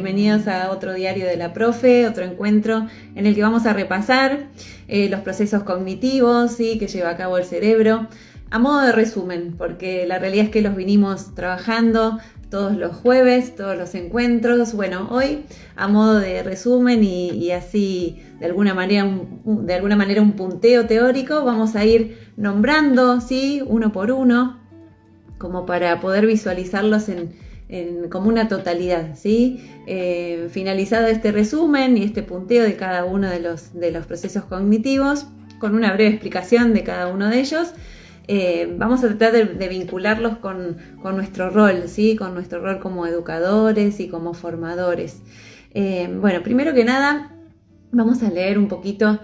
Bienvenidos a otro diario de la profe, otro encuentro en el que vamos a repasar los procesos cognitivos, ¿sí?, que lleva a cabo el cerebro, a modo de resumen, porque la realidad es que los vinimos trabajando todos los jueves, todos los encuentros. Bueno, hoy a modo de resumen y así de alguna manera un punteo teórico, vamos a ir nombrando, ¿sí?, uno por uno, como para poder visualizarlos como una totalidad, ¿sí? Finalizado este resumen y este punteo de cada uno de los procesos cognitivos, con una breve explicación de cada uno de ellos, vamos a tratar de vincularlos con nuestro rol, ¿sí?, con nuestro rol como educadores y como formadores. Bueno, primero que nada, vamos a leer un poquito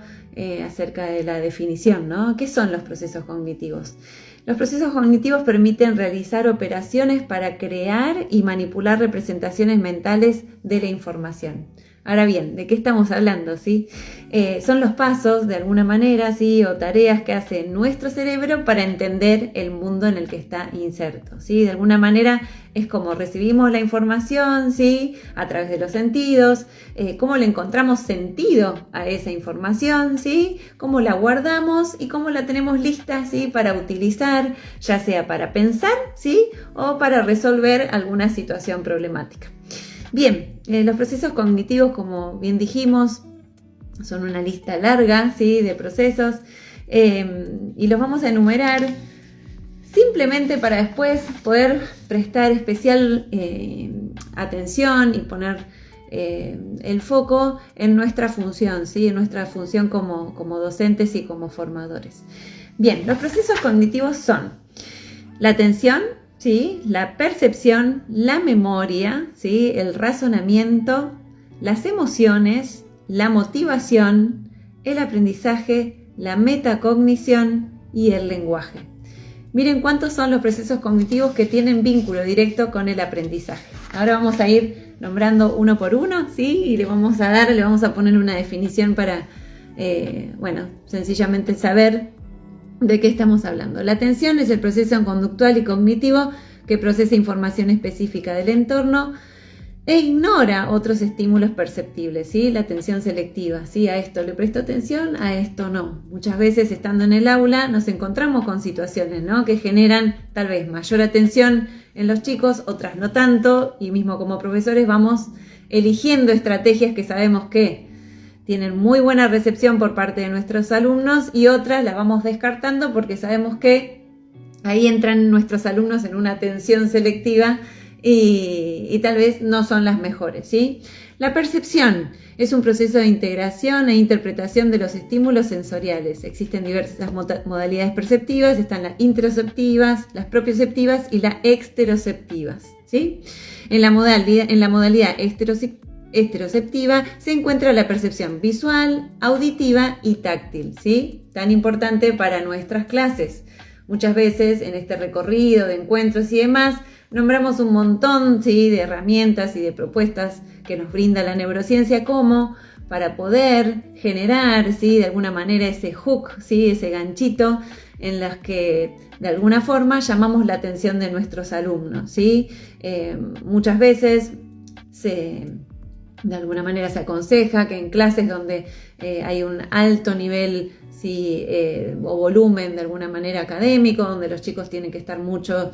acerca de la definición, ¿no? ¿Qué son los procesos cognitivos? Los procesos cognitivos permiten realizar operaciones para crear y manipular representaciones mentales de la información. Ahora bien, ¿de qué estamos hablando? ¿Sí? Son los pasos, de alguna manera, ¿sí?, o tareas que hace nuestro cerebro para entender el mundo en el que está inserto, ¿sí? De alguna manera es como recibimos la información, ¿sí?, a través de los sentidos, cómo le encontramos sentido a esa información, ¿sí?, cómo la guardamos y cómo la tenemos lista, ¿sí?, para utilizar, ya sea para pensar, ¿sí?, o para resolver alguna situación problemática. Bien, los procesos cognitivos, como bien dijimos, son una lista larga, ¿sí?, de procesos, y los vamos a enumerar simplemente para después poder prestar especial atención y poner el foco en nuestra función, ¿sí?, en nuestra función como docentes y como formadores. Bien, los procesos cognitivos son la atención, ¿sí?, la percepción, la memoria, ¿sí?, el razonamiento, las emociones, la motivación, el aprendizaje, la metacognición y el lenguaje. Miren cuántos son los procesos cognitivos que tienen vínculo directo con el aprendizaje. Ahora vamos a ir nombrando uno por uno, ¿sí?, y le vamos a poner una definición para, sencillamente saber ¿de qué estamos hablando? La atención es el proceso conductual y cognitivo que procesa información específica del entorno e ignora otros estímulos perceptibles, ¿sí? La atención selectiva, ¿sí? A esto le presto atención, a esto no. Muchas veces estando en el aula nos encontramos con situaciones, ¿no?, que generan tal vez mayor atención en los chicos, otras no tanto, y mismo como profesores vamos eligiendo estrategias que sabemos que tienen muy buena recepción por parte de nuestros alumnos y otras las vamos descartando porque sabemos que ahí entran nuestros alumnos en una atención selectiva y tal vez no son las mejores, ¿sí? La percepción es un proceso de integración e interpretación de los estímulos sensoriales. Existen diversas modalidades perceptivas, están las interoceptivas, las propioceptivas y las exteroceptivas, ¿sí? En la modalidad esteroceptiva se encuentra la percepción visual, auditiva y táctil, ¿sí? Tan importante para nuestras clases. Muchas veces en este recorrido de encuentros y demás nombramos un montón, ¿sí?, de herramientas y de propuestas que nos brinda la neurociencia como para poder generar, ¿sí?, de alguna manera ese hook, ¿sí?, ese ganchito en las que de alguna forma llamamos la atención de nuestros alumnos, ¿sí? Muchas veces de alguna manera se aconseja que en clases donde hay un alto nivel, ¿sí?, o volumen de alguna manera académico, donde los chicos tienen que estar mucho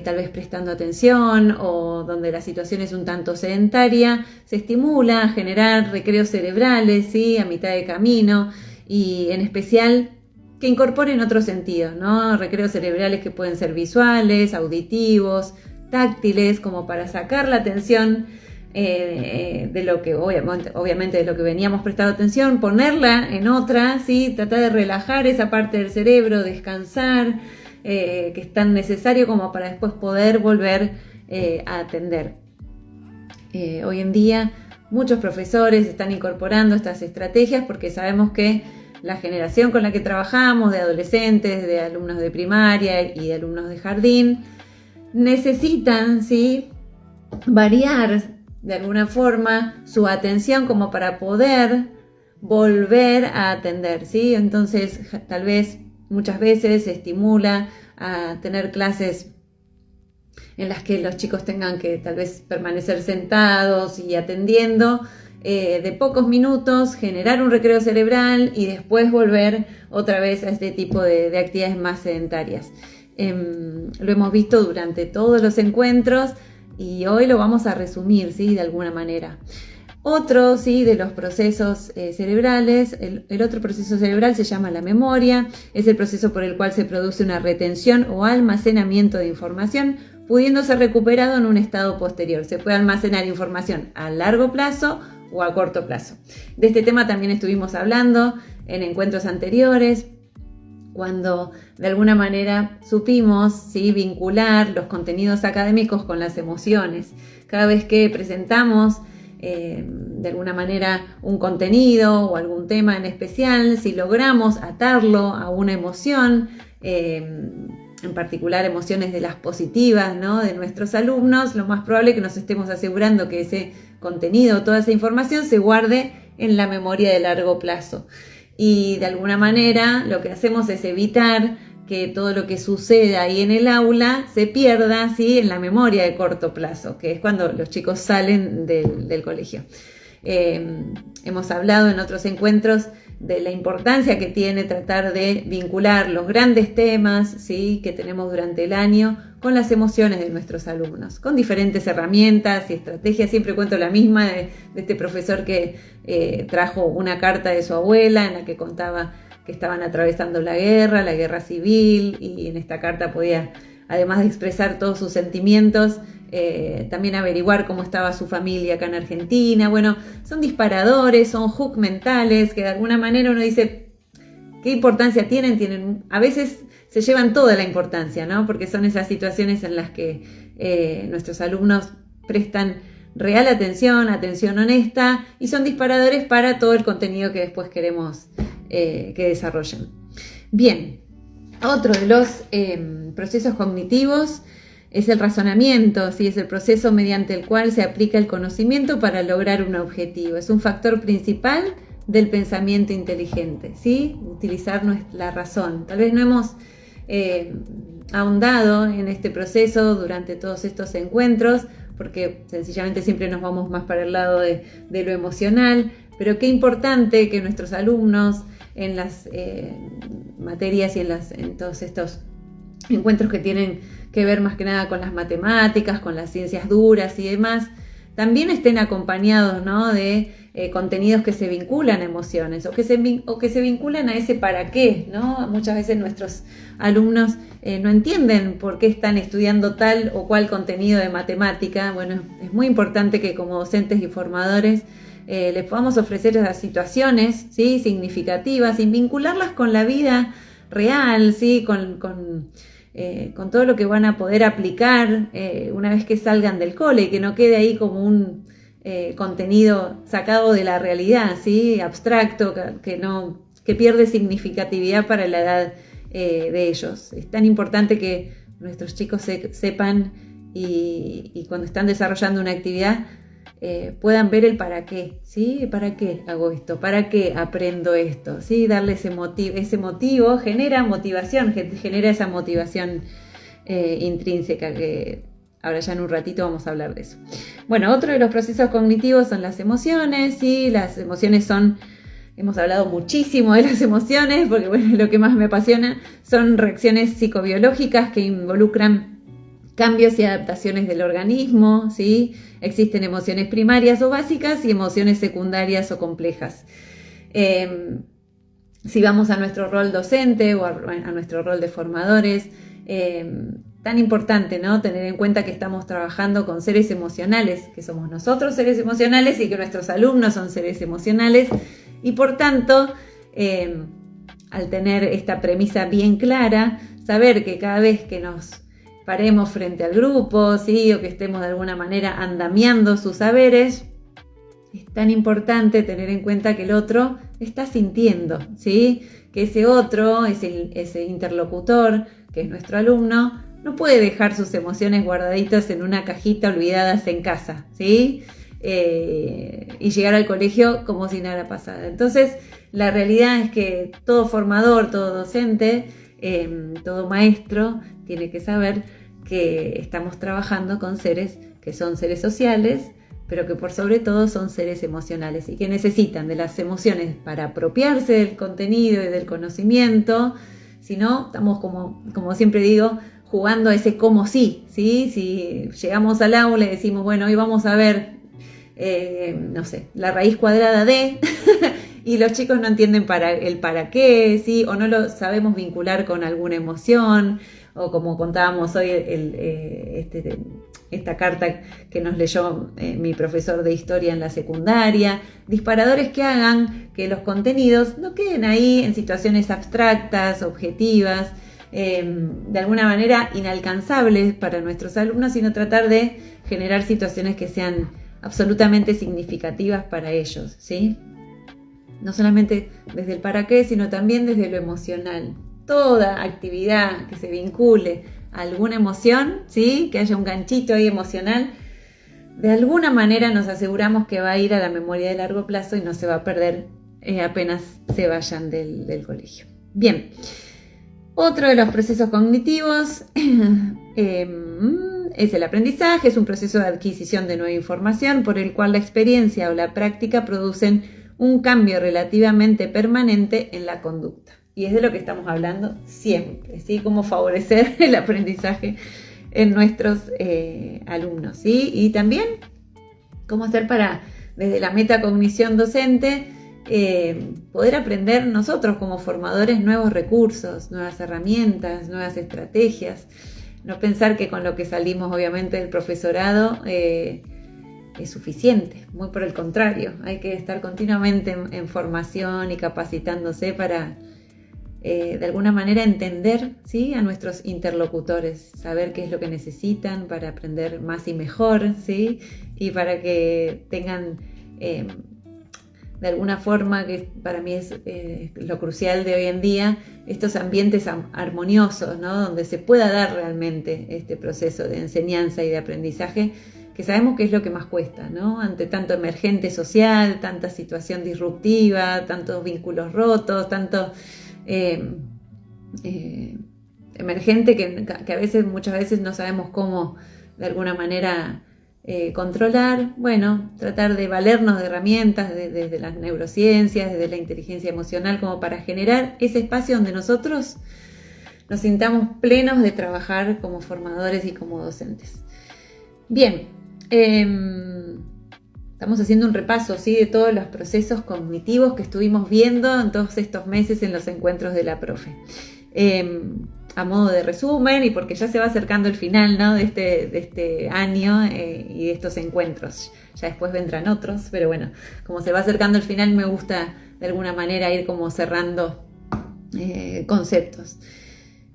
tal vez prestando atención o donde la situación es un tanto sedentaria, se estimula a generar recreos cerebrales, ¿sí?, a mitad de camino y en especial que incorporen otros sentidos, ¿no? Recreos cerebrales que pueden ser visuales, auditivos, táctiles, como para sacar la atención de lo que obviamente de lo que veníamos prestando atención, ponerla en otra, ¿sí?, tratar de relajar esa parte del cerebro, descansar, que es tan necesario como para después poder volver a atender. Hoy en día muchos profesores están incorporando estas estrategias porque sabemos que la generación con la que trabajamos, de adolescentes, de alumnos de primaria y de alumnos de jardín, necesitan, ¿sí?, variar de alguna forma su atención como para poder volver a atender, ¿sí? Entonces, tal vez muchas veces se estimula a tener clases en las que los chicos tengan que tal vez permanecer sentados y atendiendo de pocos minutos, generar un recreo cerebral y después volver otra vez a este tipo de actividades más sedentarias. Lo hemos visto durante todos los encuentros y hoy lo vamos a resumir, ¿sí? De alguna manera. Otro, ¿sí? De los procesos cerebrales, el otro proceso cerebral se llama la memoria, es el proceso por el cual se produce una retención o almacenamiento de información, pudiendo ser recuperado en un estado posterior. Se puede almacenar información a largo plazo o a corto plazo. De este tema también estuvimos hablando en encuentros anteriores, cuando de alguna manera supimos, ¿sí? Vincular los contenidos académicos con las emociones. Cada vez que presentamos de alguna manera un contenido o algún tema en especial, si logramos atarlo a una emoción, en particular emociones de las positivas, ¿no? De nuestros alumnos, lo más probable es que nos estemos asegurando que ese contenido, toda esa información se guarde en la memoria de largo plazo. Y de alguna manera lo que hacemos es evitar que todo lo que suceda ahí en el aula se pierda, ¿sí? En la memoria de corto plazo, que es cuando los chicos salen del colegio. Hemos hablado en otros encuentros de la importancia que tiene tratar de vincular los grandes temas, ¿sí? Que tenemos durante el año con las emociones de nuestros alumnos, con diferentes herramientas y estrategias. Siempre cuento la misma de este profesor que trajo una carta de su abuela en la que contaba que estaban atravesando la guerra civil, y en esta carta podía, además de expresar todos sus sentimientos, también averiguar cómo estaba su familia acá en Argentina. Bueno, son disparadores, son hooks mentales que de alguna manera uno dice, ¿qué importancia tienen? A veces se llevan toda la importancia, ¿no? Porque son esas situaciones en las que nuestros alumnos prestan real atención honesta, y son disparadores para todo el contenido que después queremos que desarrollen. Bien, otro de los procesos cognitivos es el razonamiento, ¿sí? Es el proceso mediante el cual se aplica el conocimiento para lograr un objetivo. Es un factor principal del pensamiento inteligente, ¿sí? Utilizar la razón. Tal vez no hemos ahondado en este proceso durante todos estos encuentros, porque sencillamente siempre nos vamos más para el lado de lo emocional, pero qué importante que nuestros alumnos en las materias y en todos estos encuentros que tienen que ver más que nada con las matemáticas, con las ciencias duras y demás, también estén acompañados, ¿no? De contenidos que se vinculan a emociones o que se vinculan a ese para qué, ¿no? Muchas veces nuestros alumnos no entienden por qué están estudiando tal o cual contenido de matemática. Bueno, es muy importante que como docentes y formadores les podamos ofrecer esas situaciones, ¿sí? Significativas, sin vincularlas con la vida real, ¿sí? Con todo lo que van a poder aplicar una vez que salgan del cole, y que no quede ahí como un contenido sacado de la realidad, ¿sí? Abstracto, que pierde significatividad para la edad de ellos. Es tan importante que nuestros chicos sepan y cuando están desarrollando una actividad puedan ver el para qué, ¿sí? ¿Para qué hago esto? ¿Para qué aprendo esto? ¿Sí? Darle ese motivo genera motivación, genera esa motivación intrínseca, que ahora ya en un ratito vamos a hablar de eso. Bueno, otro de los procesos cognitivos son las emociones, ¿sí? Las emociones hemos hablado muchísimo de las emociones, porque bueno, lo que más me apasiona son reacciones psicobiológicas que involucran cambios y adaptaciones del organismo, ¿sí? Existen emociones primarias o básicas y emociones secundarias o complejas. Si vamos a nuestro rol docente o a nuestro rol de formadores, tan importante, ¿no? Tener en cuenta que estamos trabajando con seres emocionales, que somos nosotros seres emocionales y que nuestros alumnos son seres emocionales, y por tanto, al tener esta premisa bien clara, saber que cada vez que nos paremos frente al grupo, ¿sí? O que estemos de alguna manera andamiando sus saberes, es tan importante tener en cuenta que el otro está sintiendo, ¿sí? Que ese otro, ese interlocutor, que es nuestro alumno, no puede dejar sus emociones guardaditas en una cajita olvidadas en casa, ¿sí? Y llegar al colegio como si nada pasara. Entonces, la realidad es que todo formador, todo docente, todo maestro tiene que saber que estamos trabajando con seres que son seres sociales, pero que por sobre todo son seres emocionales y que necesitan de las emociones para apropiarse del contenido y del conocimiento. Si no, estamos como siempre digo, jugando a ese como sí, ¿sí? Si llegamos al aula y decimos, bueno, hoy vamos a ver, no sé, la raíz cuadrada de, y los chicos no entienden para qué, ¿sí? O no lo sabemos vincular con alguna emoción, o como contábamos hoy, esta carta que nos leyó mi profesor de historia en la secundaria, disparadores que hagan que los contenidos no queden ahí en situaciones abstractas, objetivas, de alguna manera inalcanzables para nuestros alumnos, sino tratar de generar situaciones que sean absolutamente significativas para ellos, ¿sí? No solamente desde el para qué, sino también desde lo emocional. Toda actividad que se vincule a alguna emoción, ¿sí? Que haya un ganchito ahí emocional, de alguna manera nos aseguramos que va a ir a la memoria de largo plazo y no se va a perder apenas se vayan del colegio. Bien. Otro de los procesos cognitivos es el aprendizaje, es un proceso de adquisición de nueva información por el cual la experiencia o la práctica producen un cambio relativamente permanente en la conducta. Y es de lo que estamos hablando siempre, ¿sí? Cómo favorecer el aprendizaje en nuestros alumnos, ¿sí? Y también cómo hacer para, desde la metacognición docente, poder aprender nosotros como formadores nuevos recursos, nuevas herramientas, nuevas estrategias. No pensar que con lo que salimos obviamente del profesorado es suficiente, muy por el contrario, hay que estar continuamente en formación y capacitándose para de alguna manera entender, ¿sí?, a nuestros interlocutores, saber qué es lo que necesitan para aprender más y mejor, ¿sí?, y para que tengan de alguna forma, que para mí es lo crucial de hoy en día, estos ambientes armoniosos, ¿no?, donde se pueda dar realmente este proceso de enseñanza y de aprendizaje, que sabemos que es lo que más cuesta, ¿no?, ante tanto emergente social, tanta situación disruptiva, tantos vínculos rotos, tanto emergente que a veces, muchas veces no sabemos cómo de alguna manera controlar. Bueno, tratar de valernos de herramientas desde las neurociencias, desde la inteligencia emocional, como para generar ese espacio donde nosotros nos sintamos plenos de trabajar como formadores y como docentes. Bien, estamos haciendo un repaso, ¿sí?, de todos los procesos cognitivos que estuvimos viendo en todos estos meses en los encuentros de la profe. A modo de resumen, y porque ya se va acercando el final, ¿no?, de este año y de estos encuentros. Ya después vendrán otros, pero bueno, como se va acercando el final, me gusta de alguna manera ir como cerrando conceptos.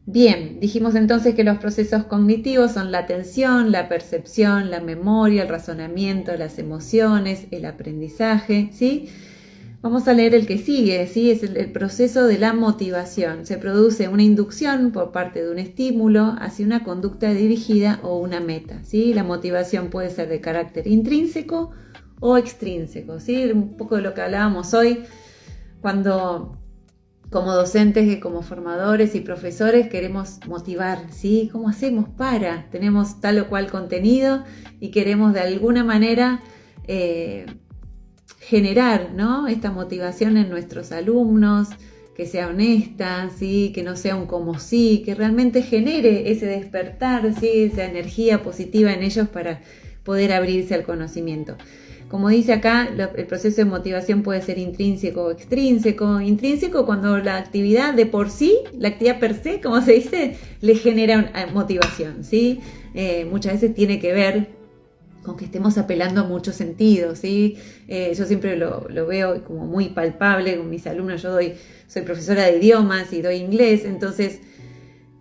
Bien, dijimos entonces que los procesos cognitivos son la atención, la percepción, la memoria, el razonamiento, las emociones, el aprendizaje, ¿sí? Vamos a leer el que sigue, ¿sí? Es el proceso de la motivación. Se produce una inducción por parte de un estímulo hacia una conducta dirigida o una meta, ¿sí? La motivación puede ser de carácter intrínseco o extrínseco, ¿sí? Un poco de lo que hablábamos hoy, cuando como docentes y como formadores y profesores queremos motivar, ¿sí? ¿Cómo hacemos para? Tenemos tal o cual contenido y queremos de alguna manera generar, ¿no?, esta motivación en nuestros alumnos, que sea honesta, ¿sí?, que no sea un como sí, que realmente genere ese despertar, ¿sí?, esa energía positiva en ellos para poder abrirse al conocimiento. Como dice acá, el proceso de motivación puede ser intrínseco o extrínseco. Intrínseco cuando la actividad de por sí, la actividad per se, como se dice, le genera motivación, ¿sí? Muchas veces tiene que ver con que estemos apelando a muchos sentidos, ¿sí? Yo siempre lo veo como muy palpable con mis alumnos. Soy profesora de idiomas y doy inglés, entonces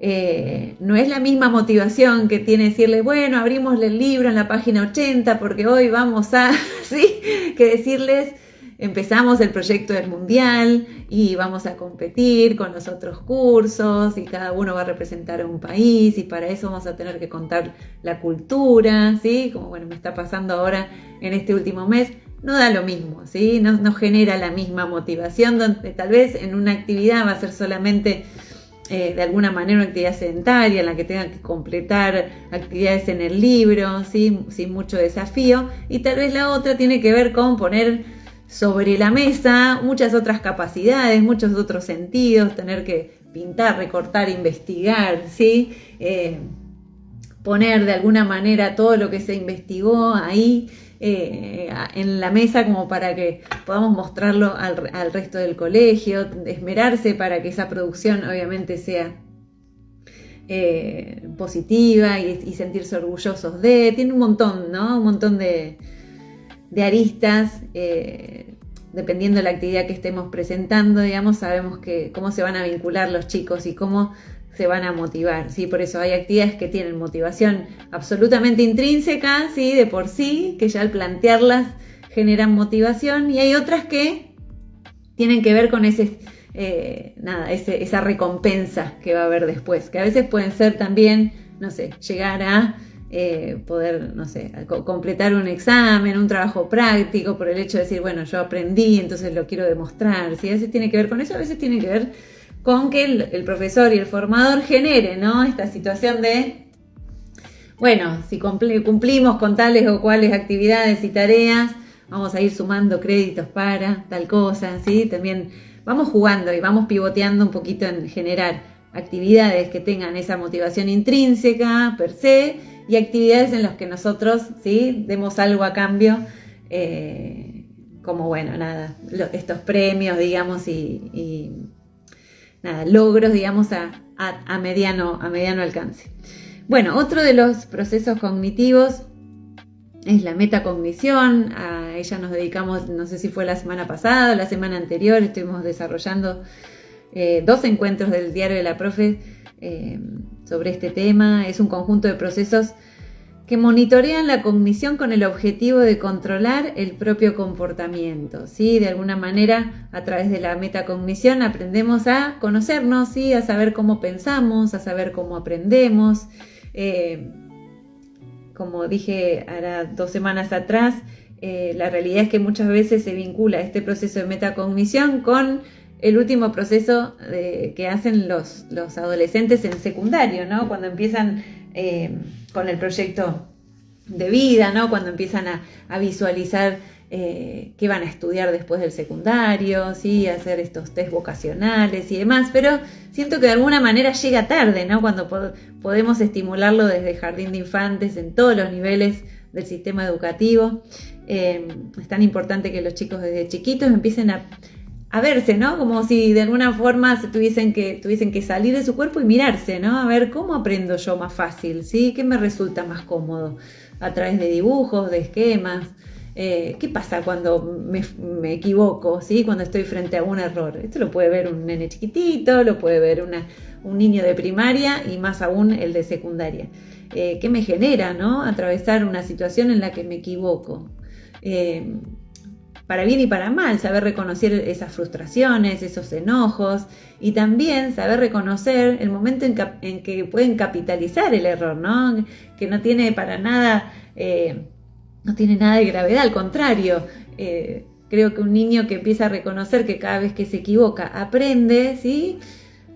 no es la misma motivación que tiene decirles, bueno, abrimos el libro en la página 80 porque hoy vamos a, ¿sí?, que decirles, empezamos el proyecto del mundial y vamos a competir con los otros cursos y cada uno va a representar a un país y para eso vamos a tener que contar la cultura, ¿sí?, como bueno, me está pasando ahora en este último mes. No da lo mismo, ¿sí?, no genera la misma motivación, donde tal vez en una actividad va a ser solamente de alguna manera una actividad sedentaria en la que tengan que completar actividades en el libro, ¿sí? Sin mucho desafío. Y tal vez la otra tiene que ver con poner sobre la mesa muchas otras capacidades, muchos otros sentidos, tener que pintar, recortar, investigar, ¿sí? Poner de alguna manera todo lo que se investigó ahí en la mesa como para que podamos mostrarlo al resto del colegio, esmerarse para que esa producción obviamente sea positiva y sentirse orgullosos tiene un montón, ¿no? Un montón de aristas, dependiendo de la actividad que estemos presentando, digamos, sabemos cómo se van a vincular los chicos y cómo se van a motivar, ¿sí? Por eso hay actividades que tienen motivación absolutamente intrínseca, ¿sí? De por sí, que ya al plantearlas generan motivación, y hay otras que tienen que ver con esa recompensa que va a haber después, que a veces pueden ser también, no sé, llegar a poder, no sé, completar un examen, un trabajo práctico, por el hecho de decir, bueno, yo aprendí, entonces lo quiero demostrar, ¿sí? A veces tiene que ver con eso, a veces tiene que ver con que el profesor y el formador genere, ¿no? Esta situación de, bueno, si cumplimos con tales o cuales actividades y tareas, vamos a ir sumando créditos para tal cosa, ¿sí? También vamos jugando y vamos pivoteando un poquito en generar actividades que tengan esa motivación intrínseca per se y actividades en las que nosotros, ¿sí? Demos algo a cambio, como, bueno, nada, estos premios, digamos, y nada, logros, digamos, a mediano alcance. Bueno, otro de los procesos cognitivos es la metacognición. A ella nos dedicamos, no sé si fue la semana pasada o la semana anterior, estuvimos desarrollando 2 encuentros del diario de la profe sobre este tema. Es un conjunto de procesos que monitorean la cognición con el objetivo de controlar el propio comportamiento, ¿sí? De alguna manera, a través de la metacognición aprendemos a conocernos, ¿sí? A saber cómo pensamos, a saber cómo aprendemos. Como dije ahora 2 semanas atrás, la realidad es que muchas veces se vincula este proceso de metacognición con el último proceso que hacen los adolescentes en secundario, ¿no? Cuando empiezan con el proyecto de vida, ¿no? Cuando empiezan a visualizar qué van a estudiar después del secundario, ¿sí? Hacer estos test vocacionales y demás, pero siento que de alguna manera llega tarde, ¿no? Cuando podemos estimularlo desde jardín de infantes en todos los niveles del sistema educativo. Es tan importante que los chicos desde chiquitos empiecen a verse, ¿no? Como si de alguna forma tuviesen que salir de su cuerpo y mirarse, ¿no? A ver cómo aprendo yo más fácil, ¿sí? ¿Qué me resulta más cómodo? A través de dibujos, de esquemas. ¿Qué pasa cuando me equivoco, ¿sí? Cuando estoy frente a un error? Esto lo puede ver un nene chiquitito, lo puede ver un niño de primaria y más aún el de secundaria. ¿Qué me genera, ¿no? Atravesar una situación en la que me equivoco. Para bien y para mal, saber reconocer esas frustraciones, esos enojos y también saber reconocer el momento en que pueden capitalizar el error, ¿no? Que no tiene para nada, no tiene nada de gravedad, al contrario. Creo que un niño que empieza a reconocer que cada vez que se equivoca aprende, ¿sí?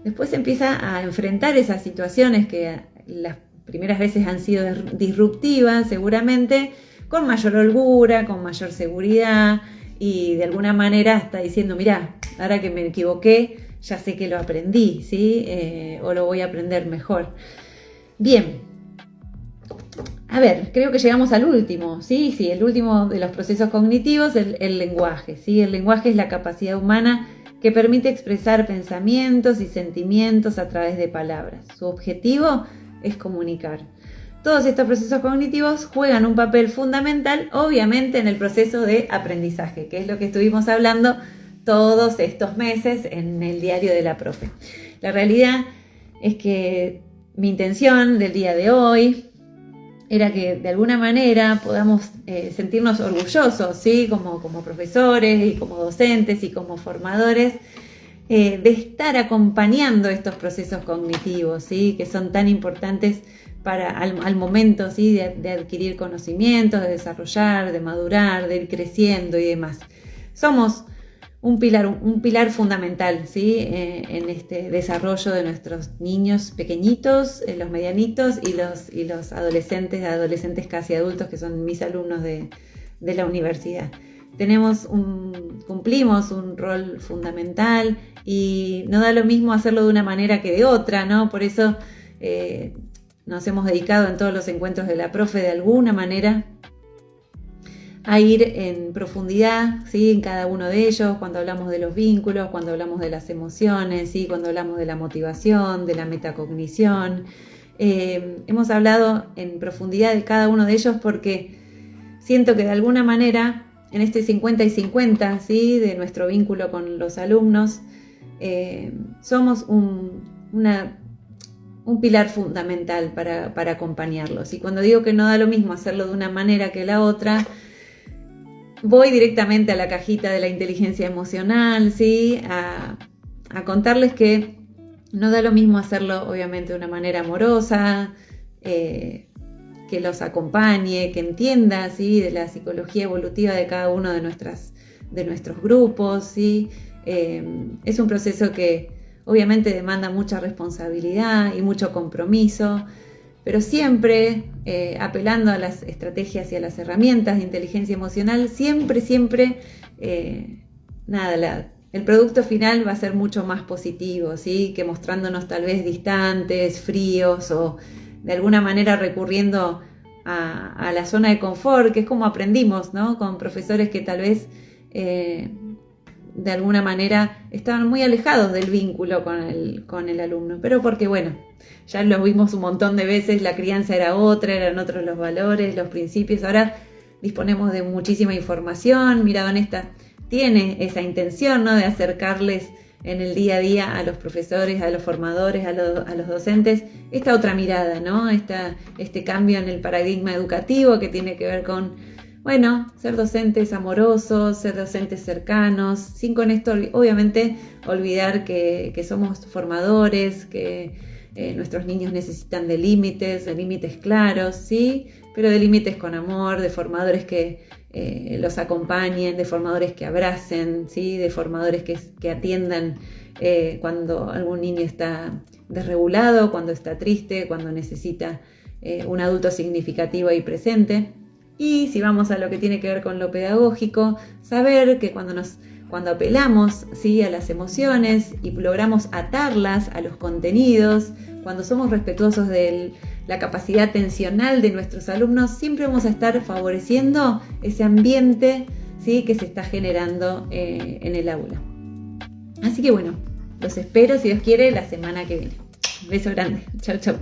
Después empieza a enfrentar esas situaciones que las primeras veces han sido disruptivas, seguramente, con mayor holgura, con mayor seguridad. Y de alguna manera está diciendo, mirá, ahora que me equivoqué, ya sé que lo aprendí, ¿sí? O lo voy a aprender mejor. Bien. A ver, creo que llegamos al último, ¿sí? Sí, el último de los procesos cognitivos, el lenguaje, ¿sí? El lenguaje es la capacidad humana que permite expresar pensamientos y sentimientos a través de palabras. Su objetivo es comunicar. Todos estos procesos cognitivos juegan un papel fundamental, obviamente, en el proceso de aprendizaje, que es lo que estuvimos hablando todos estos meses en el diario de la profe. La realidad es que mi intención del día de hoy era que de alguna manera podamos sentirnos orgullosos, ¿sí? Como profesores y como docentes y como formadores, de estar acompañando estos procesos cognitivos, ¿sí? Que son tan importantes al momento, ¿sí? de adquirir conocimientos, de desarrollar, de madurar, de ir creciendo y demás. Somos un pilar fundamental, ¿sí? En este desarrollo de nuestros niños pequeñitos, los medianitos y los adolescentes casi adultos, que son mis alumnos de la universidad. Cumplimos un rol fundamental y no da lo mismo hacerlo de una manera que de otra, ¿no? Por eso nos hemos dedicado en todos los encuentros de la profe de alguna manera a ir en profundidad, ¿sí? En cada uno de ellos, cuando hablamos de los vínculos, cuando hablamos de las emociones, ¿sí? Cuando hablamos de la motivación, de la metacognición. Hemos hablado en profundidad de cada uno de ellos porque siento que de alguna manera, en este 50 y 50, ¿sí? De nuestro vínculo con los alumnos, somos un pilar fundamental para acompañarlos. Y cuando digo que no da lo mismo hacerlo de una manera que la otra, voy directamente a la cajita de la inteligencia emocional, ¿sí? A contarles que no da lo mismo hacerlo, obviamente, de una manera amorosa, que los acompañe, que entienda, ¿sí? De la psicología evolutiva de cada uno de nuestros grupos, ¿sí? Es un proceso que obviamente demanda mucha responsabilidad y mucho compromiso, pero siempre apelando a las estrategias y a las herramientas de inteligencia emocional, siempre, el producto final va a ser mucho más positivo, ¿sí? Que mostrándonos tal vez distantes, fríos o de alguna manera recurriendo a la zona de confort, que es como aprendimos, ¿no? Con profesores que tal vez de alguna manera estaban muy alejados del vínculo con el alumno, pero porque bueno, ya lo vimos un montón de veces, la crianza era otra, eran otros los valores, los principios. Ahora disponemos de muchísima información. Mirada Honesta tiene esa intención, ¿no? De acercarles en el día a día a los profesores, a los formadores, a los docentes, esta otra mirada, ¿no? Este cambio en el paradigma educativo que tiene que ver con, bueno, ser docentes amorosos, ser docentes cercanos, sin con esto obviamente olvidar que somos formadores, que nuestros niños necesitan de límites claros, ¿sí? Pero de límites con amor, de formadores que los acompañen, de formadores que abracen, ¿sí? De formadores que atiendan cuando algún niño está desregulado, cuando está triste, cuando necesita un adulto significativo y presente. Y si vamos a lo que tiene que ver con lo pedagógico, saber que cuando apelamos, ¿sí? A las emociones y logramos atarlas a los contenidos, cuando somos respetuosos de la capacidad atencional de nuestros alumnos, siempre vamos a estar favoreciendo ese ambiente, ¿sí? Que se está generando en el aula. Así que bueno, los espero, si Dios quiere, la semana que viene. Un beso grande. Chau.